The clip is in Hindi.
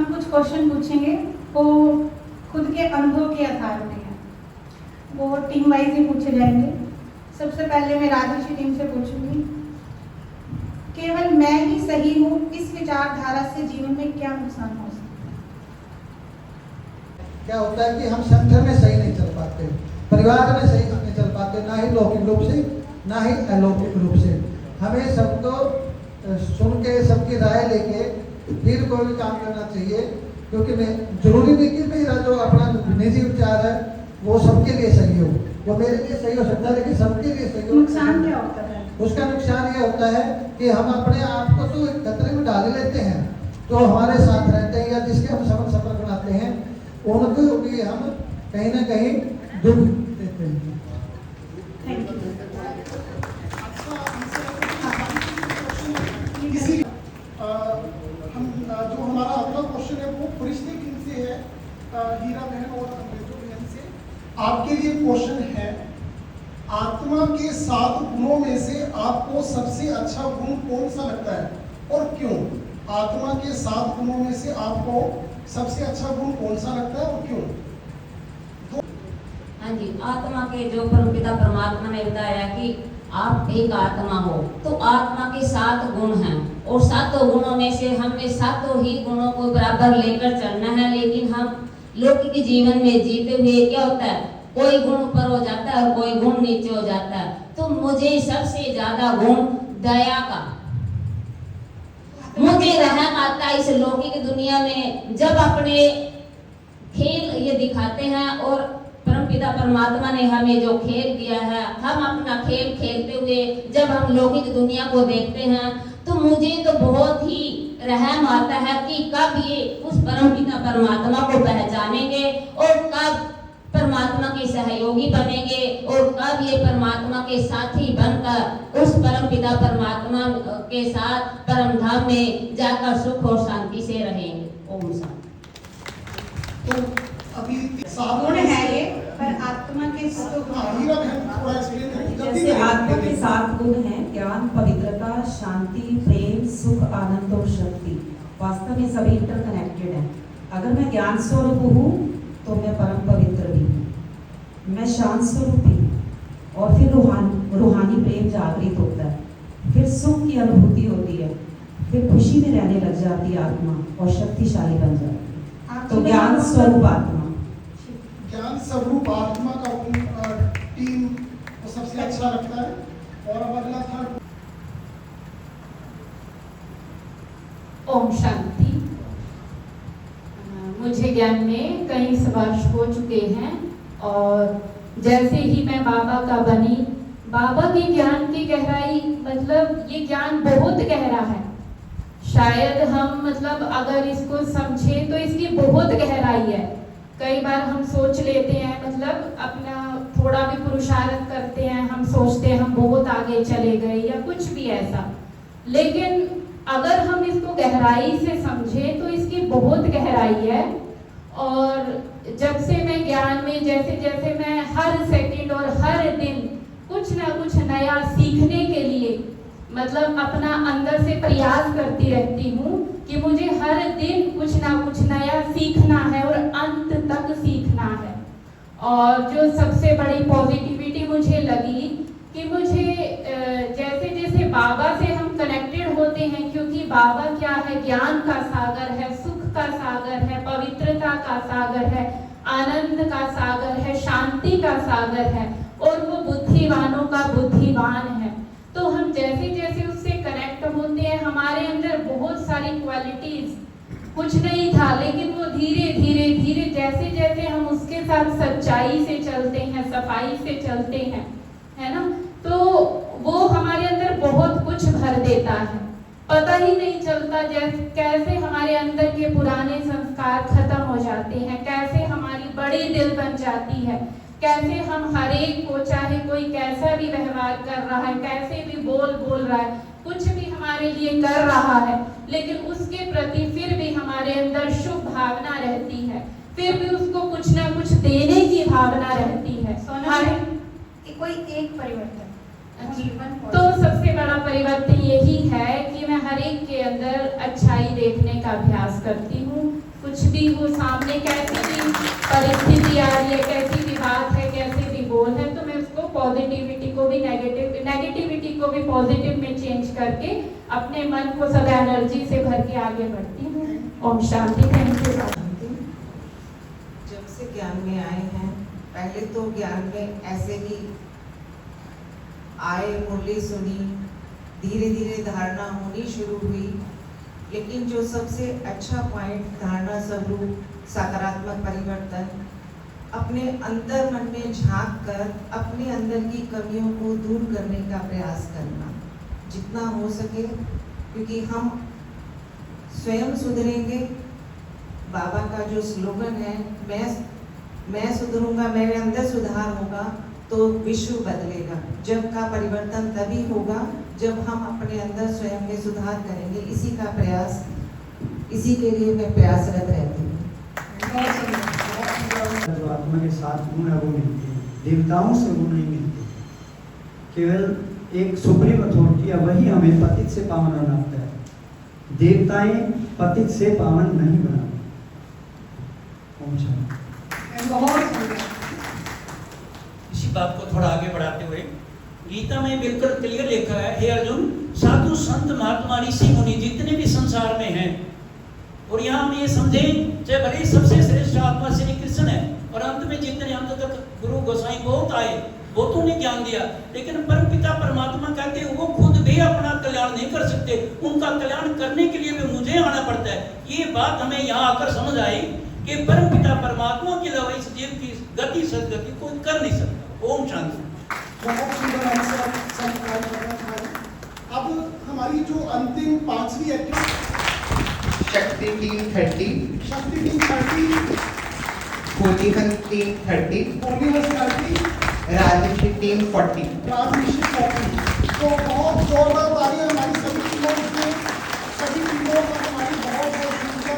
कुछ क्वेश्चन पूछेंगे, वो खुद के अनुभव के आधार पे हैं, वो टीम वाइज ही पूछे जाएंगे। सबसे पहले मैं राजश्री टीम से पूछूंगी, केवल मैं ही सही हूँ, इस विचारधारा से जीवन में क्या नुकसान हो सकता है? क्या होता है कि हम संगठन में सही नहीं चल पाते, परिवार में सही नहीं चल पाते, ना ही लौकिक रूप से ना ही अलौकिक रूप से। हमें सबको सुन के सबकी राय लेके फिर कोई भी काम करना चाहिए, क्योंकि मैं जरूरी नहीं कि मेरा जो अपना निजी विचार है वो सबके लिए सही हो, वो मेरे लिए सही हो सकता है लेकिन सबके लिए सही हो। नुकसान क्या होता है? उसका नुकसान ये होता है कि हम अपने आप को तो खतरे में डाल लेते हैं, जो हमारे साथ रहते हैं या जिसके हम समझ सफर बनाते हैं, उनको भी हम कहीं ना कहीं दुख देते हैं। Thank you. हम जो हमारा अगला क्वेश्चन है वो फरिश्ते किन से है, हीरा बहन और अंग्रेजों बहन से। आपके लिए क्वेश्चन है, आत्मा के 7 गुणों में से आपको सबसे अच्छा गुण कौन सा लगता है और क्यों? आत्मा के 7 गुणों में से आपको सबसे अच्छा गुण कौन सा लगता है और क्यों? हाँ जी, आत्मा के जो परमपिता परमात्मा ने बताया कि आप एक आत्मा हो, तो आत्मा के 7 गुण हैं और 7 गुणों में से हमें 7 ही गुणों को बराबर लेकर चलना है। लेकिन हम लौकिक जीवन में जीते हुए क्या होता है, कोई गुण ऊपर हो जाता है और कोई गुण नीचे हो जाता है। तो मुझे सबसे ज्यादा गुण दया का, मुझे रहम आता है इस लौकिक दुनिया में। जब अपने खेल ये दिखाते हैं और परमपिता परमात्मा ने हमें जो खेल दिया है, हम अपना खेल खेलते हुए जब हम लौकिक दुनिया को देखते हैं तो मुझे तो बहुत ही रहम आता है कि कब ये उस परमपिता परमात्मा को पहचानेंगे और कब परमात्मा के सहयोगी बनेंगे और कब ये परमात्मा के साथी बनकर उस परमपिता परमात्मा के साथ परम धाम में जाकर सुख और शांति से रहेंगे। ओम शांति। तो अभी गुण है ये, पर आत्मा के हीरा बहन थोड़ा एक्सप्लेन करें। जैसे आत्मा के 7 गुण हैं, ज्ञान, पवित्रता, शांति, प्रेम, सुख, आनंद और शक्ति। वास्तव में सभी इंटरकनेक्टेड हैं। अगर मैं ज्ञान स्वरूप हूँ तो मैं परम पवित्र भी हूँ, मैं शांत स्वरूप भी हूँ, और फिर रूहानी प्रेम जागृत होता है, फिर सुख की अनुभूति होती है, फिर खुशी में रहने लग जाती है आत्मा और शक्तिशाली बन जाती है। तो ज्ञान स्वरूप आत्मा, ज्ञान स्वरूप आत्मा का टीम को सबसे अच्छा लगता है। और अब अगला था ओम शांति। मुझे ज्ञान में कई वर्ष हो चुके हैं और जैसे ही मैं बाबा का बनी, बाबा के ज्ञान की गहराई, मतलब ये ज्ञान बहुत गहरा है। शायद हम मतलब अगर इसको समझे तो इसकी बहुत गहराई है। कई बार हम सोच लेते हैं, मतलब अपना थोड़ा भी पुरुषार्थ करते हैं, हम सोचते हैं हम बहुत आगे चले गए या कुछ भी ऐसा, लेकिन अगर हम इसको गहराई से समझे तो इसकी बहुत गहराई है। और जब से मैं ज्ञान में जैसे जैसे मैं हर सेकंड और हर दिन कुछ ना कुछ नया सीखने के लिए मतलब अपना अंदर से प्रयास करती रहती हूँ कि मुझे हर दिन कुछ ना कुछ नया सीखना है और अंत तक सीखना है। और जो सबसे बड़ी पॉजिटिविटी मुझे लगी कि मुझे जैसे जैसे बाबा से हम कनेक्टेड होते हैं, क्योंकि बाबा क्या है, ज्ञान का सागर है, सुख का सागर है, पवित्रता का सागर है, आनंद का सागर है, शांति का सागर है और वो बुद्धिमानों का बुद्धिमान है। तो हम जैसे जैसे उससे कनेक्ट होते हैं, हमारे अंदर बहुत सारी क्वालिटीज, कुछ नहीं था लेकिन वो धीरे धीरे धीरे जैसे जैसे हम उसके साथ सच्चाई से चलते हैं, सफाई से चलते हैं, है ना, तो वो हमारे अंदर बहुत कुछ भर देता है। पता ही नहीं चलता जैसे कैसे हमारे अंदर के पुराने संस्कार खत्म हो जाते हैं, कैसे हमारी बड़ी दिल बन जाती है, कैसे हम हर एक को, चाहे कोई कैसा भी व्यवहार कर रहा है, कैसे भी बोल रहा है, कुछ भी हमारे लिए कर रहा है, लेकिन उसके प्रति फिर भी हमारे अंदर शुभ भावना रहती है, फिर भी उसको कुछ ना कुछ देने की भावना रहती है। कोई एक परिवर्तन तो सबसे बड़ा परिवर्तन यही है कि मैं हर एक के अंदर अच्छाई देखने का अभ्यास करती हूँ, कुछ भी वो सामने कैसी भी परिस्थिति आ रही है, कैसी भी बात है, कैसे भी बोल है, तो मैं उसको पॉजिटिविटी को भी नेगेटिविटी को भी पॉजिटिव में चेंज करके अपने मन को सब एनर्जी से भर के आगे बढ़ती हूँ। ओम शांति। Thank you. जब से ज्ञान में आए हैं, पहले तो ज्ञान में ऐसे ही आए, मुरली सुनी, धीरे धीरे धारणा होनी शुरू हुई, लेकिन जो सबसे अच्छा पॉइंट, धारणा स्वरूप सकारात्मक परिवर्तन, अपने अंदर मन में झांक कर अपने अंदर की कमियों को दूर करने का प्रयास करना जितना हो सके, क्योंकि हम स्वयं सुधरेंगे। बाबा का जो स्लोगन है, मैं सुधरूंगा, मेरे अंदर सुधार होगा तो विश्व बदलेगा। जग का परिवर्तन तभी होगा जब हम अपने अंदर स्वयं में सुधार करेंगे। इसी का प्रयास, इसी के लिए मैं प्रयासरत रहती हूँ। जो आत्मा के साथ गुण है वो मिलते हैं, देवताओं से गुण नहीं मिलते। केवल एक सुप्रीम अथॉरिटी है, वही हमें पतित से पावन बनाता है। देवताएं पतित से पावन नहीं बनाते। ओम शांति। इसी बात को थोड़ा आगे बढ़ाते हुए गीता में बिल्कुल क्लियर लिखा है, हे अर्जुन, साधु संत महात्मा ऋषि मुनि जितने भी संसार में हैं, और यहाँ हम ये समझें चाहे भले सबसे श्रेष्ठ आत्मा श्री कृष्ण है, और अंत में जितने अंत तक गुरु गोसाई बहुत आए, बहुतों ने ज्ञान दिया, लेकिन परमपिता परमात्मा कहते हैं वो खुद भी अपना कल्याण नहीं कर सकते, उनका कल्याण करने के लिए भी मुझे आना पड़ता है। ये बात हमें यहाँ आकर समझ आई कि परमपिता परमात्मा के अलावा इस जीव की गति सदगति कोई कर नहीं सकता। ओम शांति। बहुत सुंदर आंसर संस्कार करना था। अब हमारी जो अंतिम 5वीं एक्टिविटी, शक्ति टीम 30, शक्ति टीम 30, होलीवन टीम 30, होलीवन 30, राजश्री टीम 40। राजनिश्चित 40। तो बहुत जोरदार तालियां